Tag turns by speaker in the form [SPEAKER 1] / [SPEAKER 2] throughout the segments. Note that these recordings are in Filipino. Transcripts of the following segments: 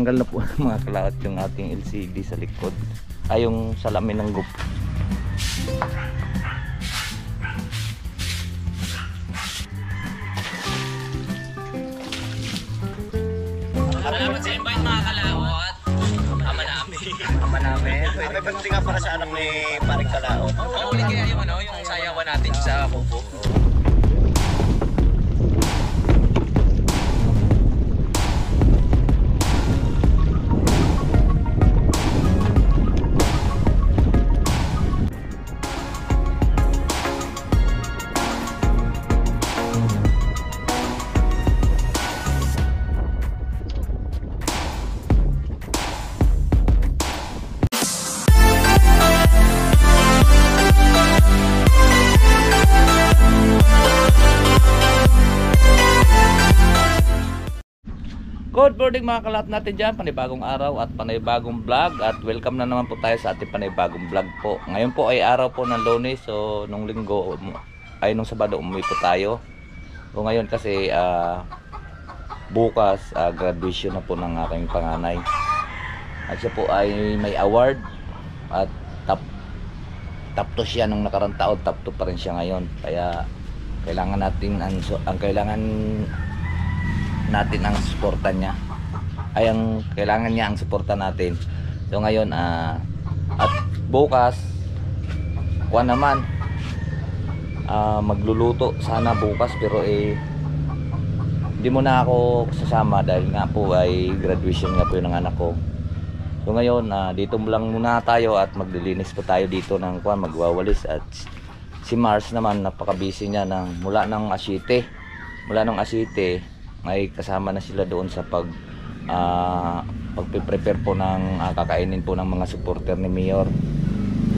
[SPEAKER 1] Tanggal na po mga kalaot yung ating LCD sa likod. Ay yung salamin ng GoPro.
[SPEAKER 2] Salamat sa invite mga kalaot. Ama namin.
[SPEAKER 3] Ama namin. May birthday nga para sa anak ni Paring Kalaot.
[SPEAKER 2] Ulit kaya yung yung sayawan natin sa Kubo.
[SPEAKER 1] Good morning mga kalahap natin dyan, panibagong araw at panibagong vlog. At welcome na naman po tayo sa ating panibagong vlog po. Ngayon po ay araw po ng Lunes. So nung linggo ay nung Sabado umuwi po tayo. So ngayon kasi bukas graduation na po ng aking panganay. At siya po ay may award. At top 2 siya nung nakarang taon, top 2 pa rin siya ngayon. Kaya kailangan natin natin ang suporta niya, ay ang kailangan niya ang suporta natin. So ngayon at bukas kuha naman magluluto sana bukas, pero hindi mo na ako sasama dahil nga po ay graduation nga po yung ng anak ko. So ngayon dito lang muna tayo at maglilinis po tayo dito ng magwawalis. At si Mars naman napaka-busy niya mula ng Asite may kasama na sila doon sa pagpe-prepare po ng kakainin po ng mga supporter ni Mayor.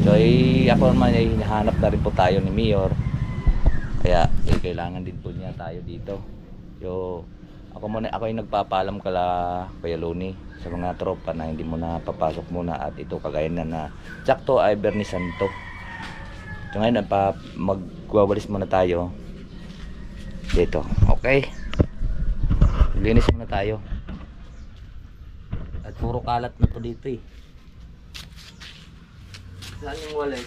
[SPEAKER 1] So ako naman ay hinahanap na rin po tayo ni Mayor. Kaya kailangan din po niya tayo dito. So ako ay nagpapaalam Kuya Loni sa mga tropa na hindi mo na papasok muna, at ito kagaya na sakto ay Bernie Santo. So ngayon magwawalis muna tayo dito. Okay, linis muna tayo. At puro kalat na to dito eh. Saan yung walis?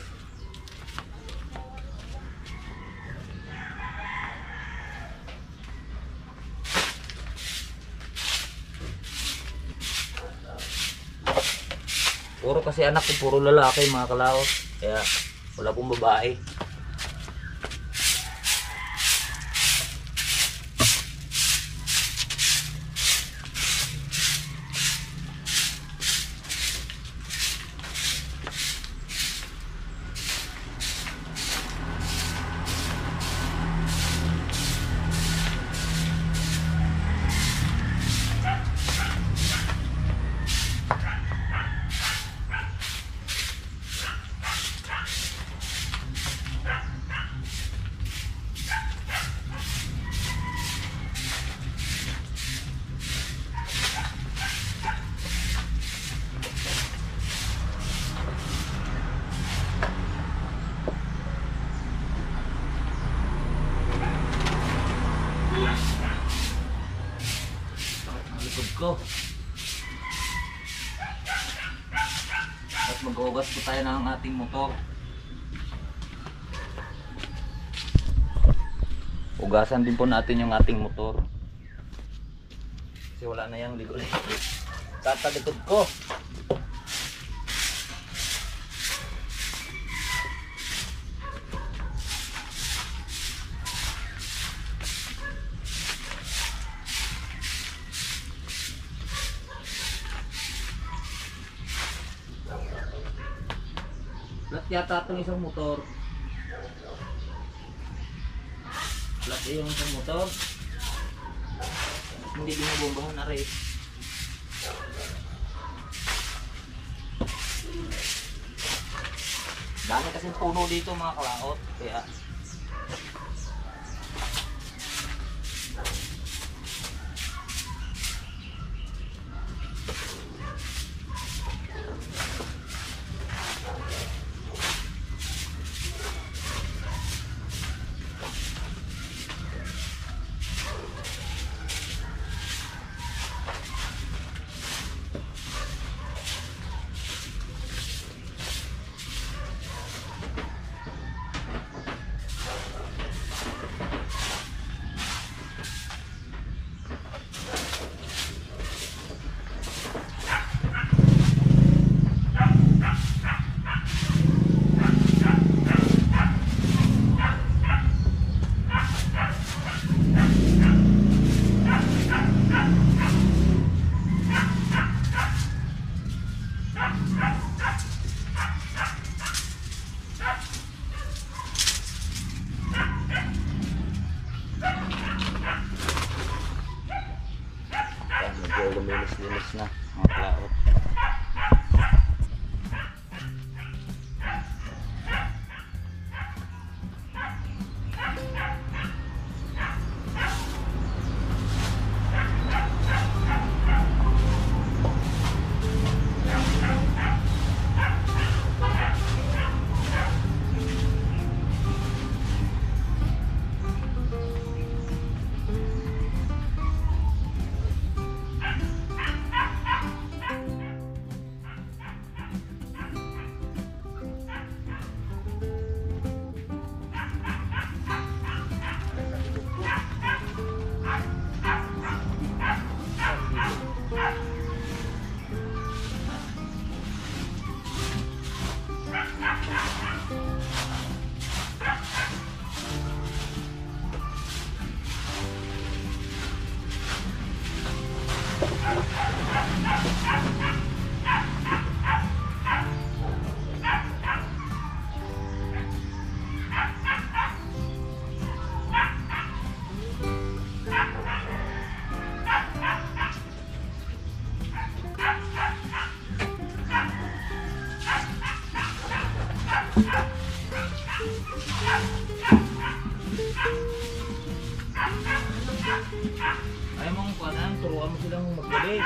[SPEAKER 1] Puro kasi anak ko, puro lalaki mga kalaot. Kaya wala pong babae. Ko. At mag-ugas po tayo ng ating motor. Ugasan din po natin yung ating motor. Kasi wala na yung ligo-ligo. Tatalikod ko. Yata itong isang motor. Flat yung isang motor. Hindi binubombahan na rin. Dami kasing puno dito mga kalaot. Kaya mga kalaot. Ayaw mong kuhaan, turuan mo silang magbilis.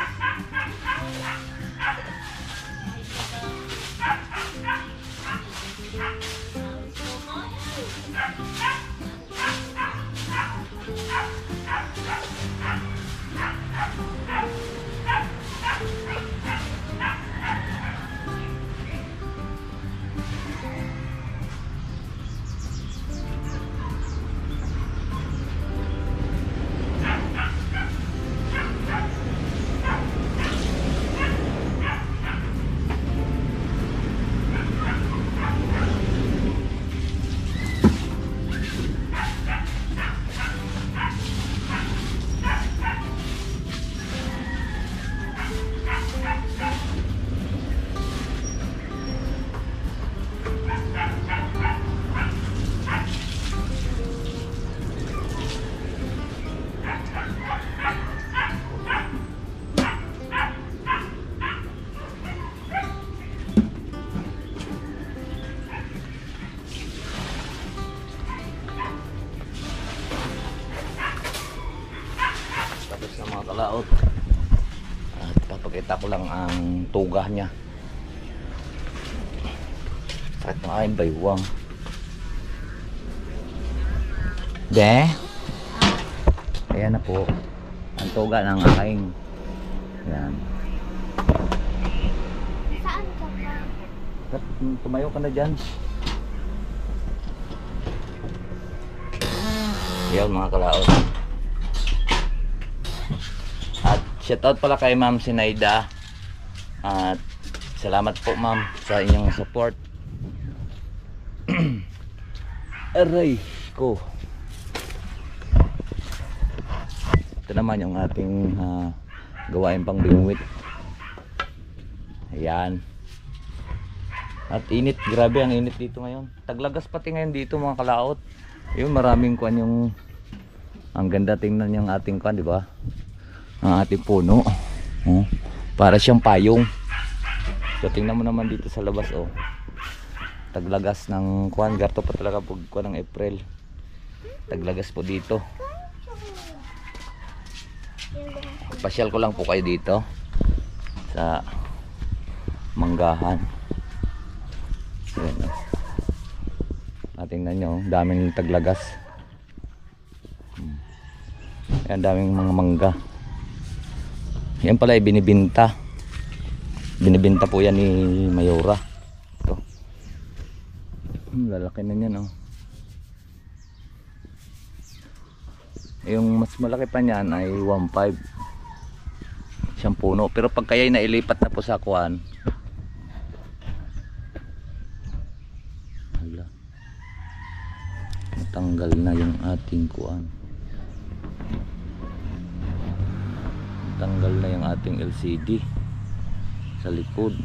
[SPEAKER 1] Mga kalaot, at papakita ko lang ang tuga niya at maayon baywang de ayan na po ang tuga ng aking yan.
[SPEAKER 4] Saan ka pa?
[SPEAKER 1] Tumayo ka na dyan. Yan mga kalaot. Shoutout pala kay Ma'am Sinaida at salamat po ma'am sa inyong support. Aray ko, ito naman yung ating gawain pang bingwit. Ayan, at init, grabe ang init dito ngayon. Taglagas pati ngayon dito mga kalaot. Yung maraming kuan, yung ang ganda tingnan yung ating kuan, di ba? Ang ating puno, oh, para siyang payong. So tingnan mo naman dito sa labas, oh, taglagas ng kuan, garto pa talaga pag kuan ng April. Taglagas po dito. Pasyal ko lang po kayo dito sa manggahan. Ayan, oh. Tingnan nyo, daming taglagas. Ayan, daming mga mangga. Yan pala ay binibinta. Binibinta po yan ni Mayora. Ito. Lalaki na yan, oh. Yung mas malaki pa niyan ay 1.5. Siyang puno. Pero pag kaya nailipat na po sa kuwan, hala, matanggal na yung ating kuwan. Tanggal na yung ating LCD sa likod.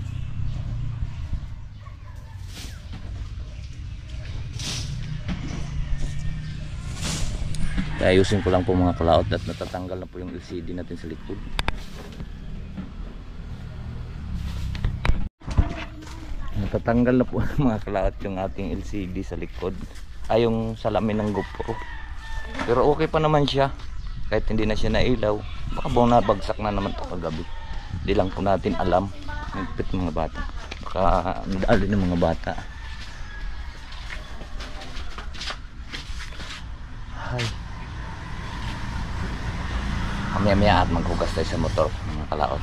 [SPEAKER 1] Kaya ayusin ko lang po mga kalaot at natatanggal na po yung LCD natin sa likod. Natatanggal na po mga kalaot yung ating LCD sa likod. Ay yung salamin ng GoPro. Pero okay pa naman siya. Kahit hindi na siya nailaw. Baka buong nabagsak na naman ito kagabi. Hindi lang po natin alam. Nagpit mga bata. Baka nadali ng mga bata. Ay. Mamaya-maya at maghugas tayo sa motor mga kalaot.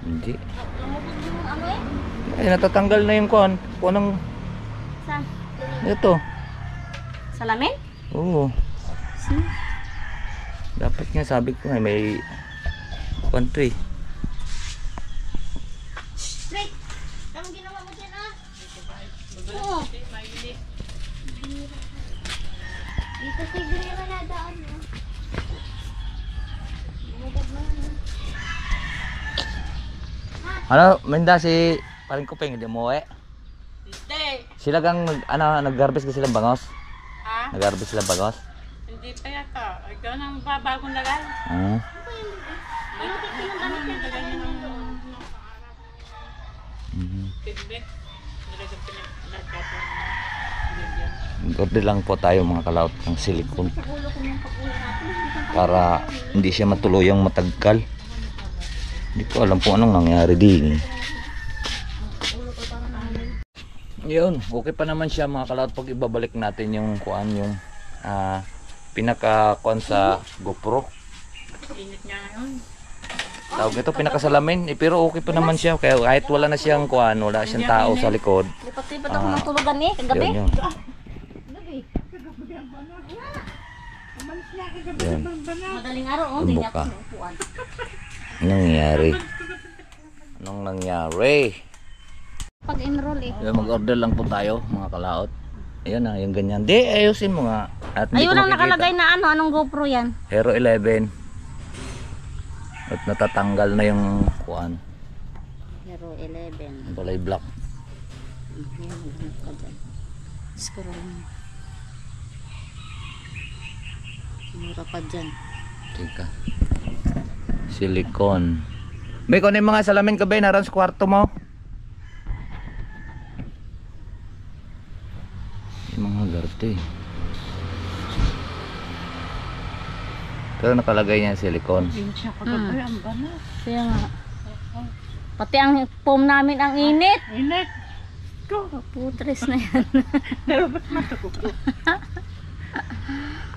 [SPEAKER 1] Hindi.
[SPEAKER 4] Lumubog yung ano eh.
[SPEAKER 1] Ay, natatanggal na yung kuwan. Kuwan ng...
[SPEAKER 4] Saan?
[SPEAKER 1] Ito.
[SPEAKER 4] Salamin?
[SPEAKER 1] Oo. Dapat nga sabi ko nga may... Kuwan to eh.
[SPEAKER 4] Wait! Anong ginawa mo dyan ah? Oo. Dito si Grira na daan mo. Bumagad mo yun.
[SPEAKER 1] Ano, minda si paring Kupeng, hindi mo eh.
[SPEAKER 2] Hindi.
[SPEAKER 1] Sila kang nag-harvest ka silang bangos?
[SPEAKER 2] Ha?
[SPEAKER 1] Nag-harvest silang bangos?
[SPEAKER 2] Hindi pa yata. Ikaw nang bagong lagal.
[SPEAKER 1] Ah.
[SPEAKER 4] Ano ka pinang
[SPEAKER 2] Lagal niya ng
[SPEAKER 1] Mhm.
[SPEAKER 2] piglet. Nilagay pinag-lagat.
[SPEAKER 1] Order lang po tayo mga kalaot ng silicone
[SPEAKER 4] Sa ulo ko yung pag-ulo natin.
[SPEAKER 1] para hindi siya matuluyang matagkal. Hindi ko alam po anong nangyari din. Yun, okay pa naman siya mga kalaot pag ibabalik natin yung kuan yung pinaka-kuan sa GoPro.
[SPEAKER 2] Init niya ngayon.
[SPEAKER 1] Tawag ito pinakasalamin, pero okay pa naman siya. Kaya kahit wala na siyang kuan, wala siyang tao sa likod.
[SPEAKER 4] Lipat-lipat ako ng tulugan eh, kagabi.
[SPEAKER 1] Yun, yun.
[SPEAKER 4] Gabi.
[SPEAKER 1] Yun.
[SPEAKER 4] Madaling araw, oh, hindi niya
[SPEAKER 1] Buka.
[SPEAKER 4] ako upuan.
[SPEAKER 1] Anong nangyari? Anong nangyari?
[SPEAKER 4] Pag-enroll eh.
[SPEAKER 1] Mag-order lang po tayo mga kalaot. Ayan na, yung ganyan. Di, ayusin mo nga. At hindi
[SPEAKER 4] Ayun
[SPEAKER 1] ko
[SPEAKER 4] ang
[SPEAKER 1] makikita.
[SPEAKER 4] nakalagay na ano, anong GoPro yan?
[SPEAKER 1] Hero 11. At natatanggal na yung kuan.
[SPEAKER 4] Hero 11.
[SPEAKER 1] Yung balay black.
[SPEAKER 4] Yan, maghanap ka dyan. Scroll mo. Mura pa dyan.
[SPEAKER 1] Tika. Silicone. Bay, kung ano yung mga salamin ka, bay, naran sa kwarto mo. Yung mga garte. Pero nakalagay niya silicone.
[SPEAKER 4] Kaya nga. Pati ang foam namin ang init.
[SPEAKER 2] Init.
[SPEAKER 4] Putres na yan.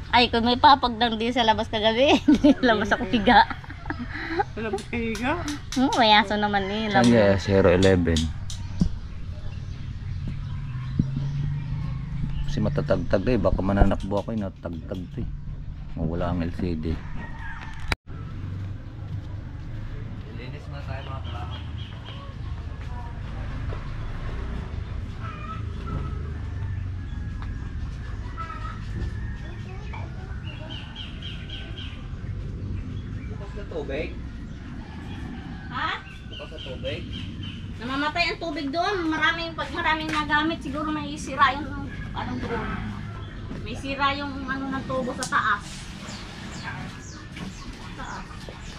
[SPEAKER 4] Ay, kung may papagdang din sa labas kagabi, labas ako piga.
[SPEAKER 2] Labas kayo ka?
[SPEAKER 4] May aso naman eh.
[SPEAKER 1] Saan niya? Hero 11. Kasi matatagtag eh. Baka mananakbo ako eh. Natatagtag to eh. Mawala ang LCD. Linis na tayo mga kalaman. Bukas na tubig?
[SPEAKER 4] Ha?
[SPEAKER 1] Bukas na tubig?
[SPEAKER 4] Namamatay ang tubig doon. Pag maraming nagamit, siguro may sira yung anong doon. May sira yung ano ng tubo sa taas. Taas.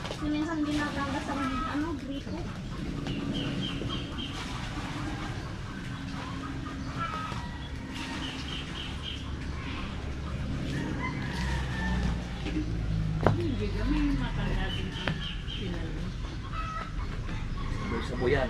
[SPEAKER 4] Kasi minsan ginagamit ang ano, gripo.
[SPEAKER 1] Sa buyan.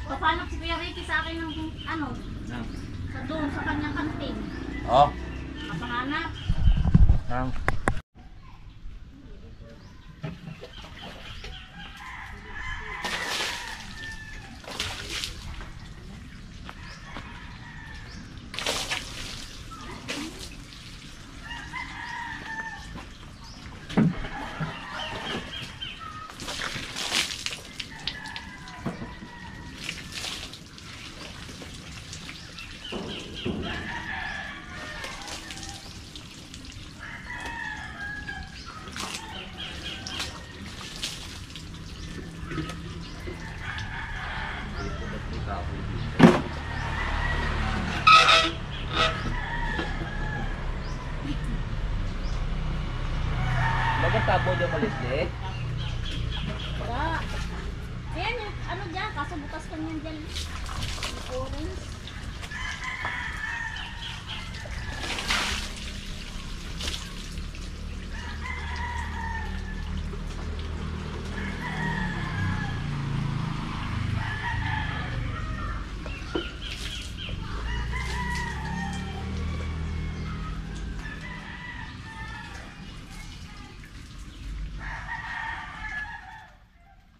[SPEAKER 4] Papanak si Kuya Ricky sa akin ng ano, sa doon, sa kanyang kantin.
[SPEAKER 1] Oh.
[SPEAKER 4] Kapanganap.
[SPEAKER 1] Nang. Magkatabo dyan malislit.
[SPEAKER 4] Wala. Ayan yung ano dyan, kaso bukas ka niyan dyan. Yung orange.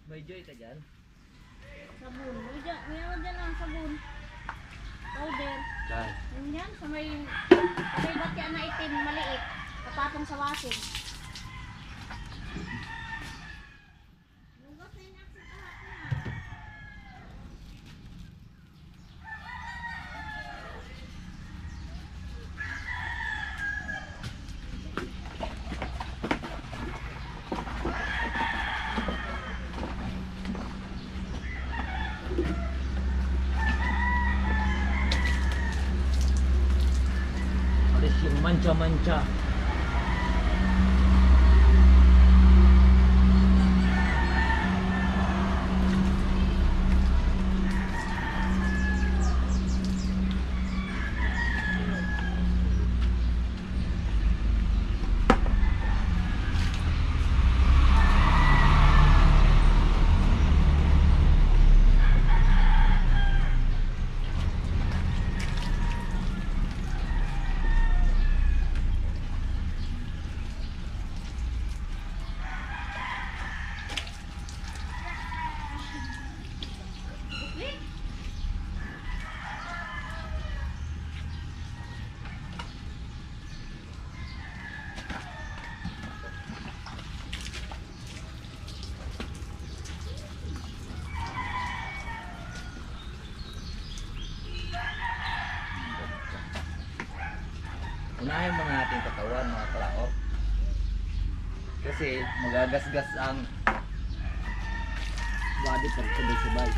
[SPEAKER 1] May joy ka dyan?
[SPEAKER 4] Sabon. May ano dyan ang sabon. Powder.
[SPEAKER 1] Saan?
[SPEAKER 4] Yun yan, sa may batyan na itim, maliit. Kapatong sa wasin.
[SPEAKER 1] Alis yung mancha-mancha. Unahin mo na natin katawan mga kalaok. Kasi magagasgas ang body pag sabay-sabay.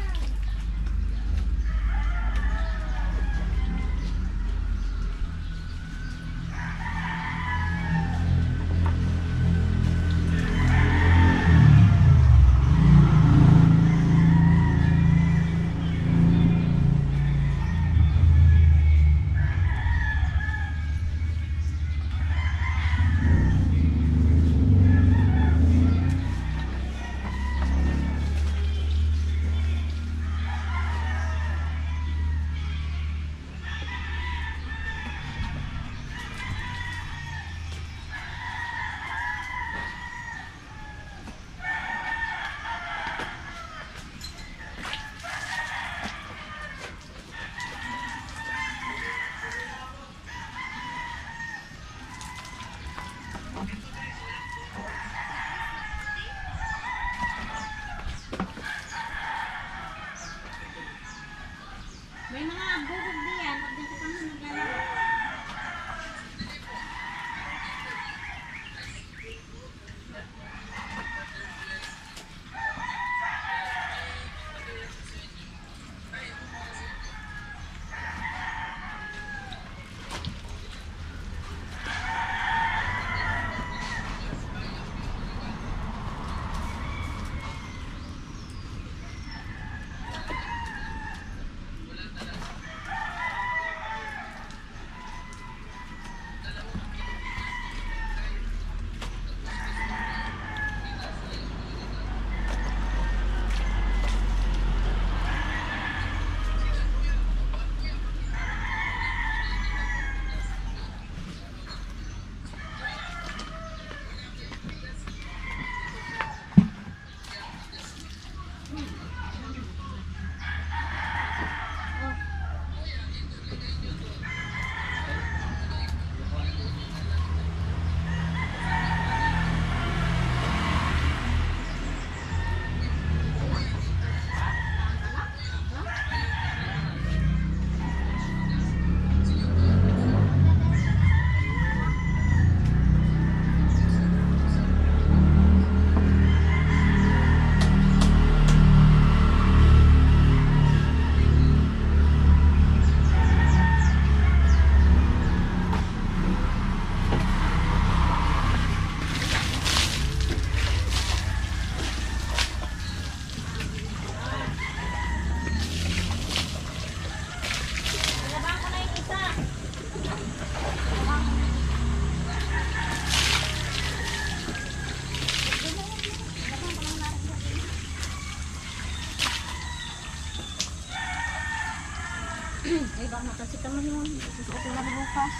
[SPEAKER 4] ba natasika mo yun? Susuot ko na bukas.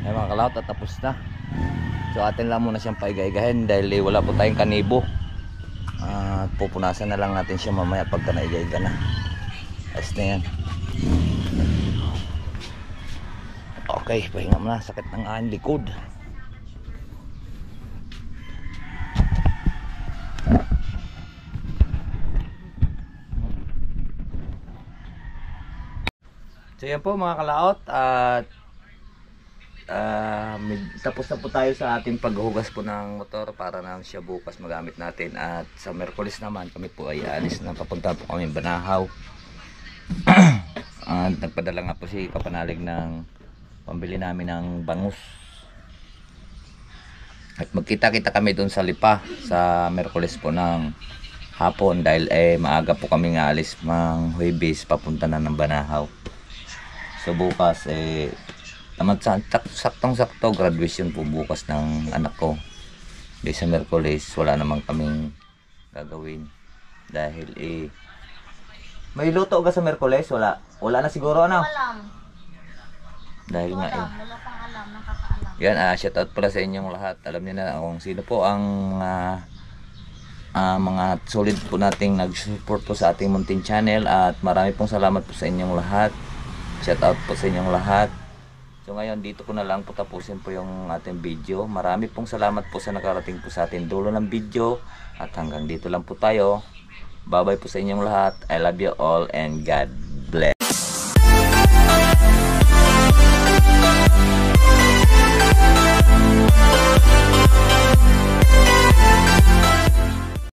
[SPEAKER 1] Ay mga kalawot, at tapos na. So atin lang muna siyang paigay-igahin dahil wala po tayong kanibo. At pupunasan na lang natin siya mamaya pagka naigay-iga na. Ayos na yan. Okay, pahinga muna. Sakit ng aking likod. So yan po mga kalaot, at tapos na po tayo sa ating paghuhugas po ng motor para na siya bukas magamit natin. At sa Miyerkules naman kami po ay alis na, papunta po kami Banahaw. At nagpadala nga po si Kapanalig ng pambili namin ng bangus. At magkita-kita kami doon sa Lipa sa Miyerkules po ng hapon dahil maaga po kami nga alis mang Huwebes papunta na ng Banahaw. So bukas saktong-sakto graduation po bukas ng anak ko. Dahil sa Miyerkules wala namang kaming gagawin dahil may luto ka sa Miyerkules? Wala na siguro ano?
[SPEAKER 4] Alam.
[SPEAKER 1] Dahil nga
[SPEAKER 4] Wala pang alam, nakakaalam.
[SPEAKER 1] yan, shout out pala sa inyong lahat. Alam niyo na kung sino po ang mga solid po nating nag-support po sa ating Muntin Channel, at marami pong salamat po sa inyong lahat. Shout out po sa inyong lahat. So ngayon dito ko na lang po tapusin po yung ating video. Marami pong salamat po sa nakarating po sa ating dulo ng video, at hanggang dito lang po tayo. Bye bye po sa inyong lahat. I love you all and God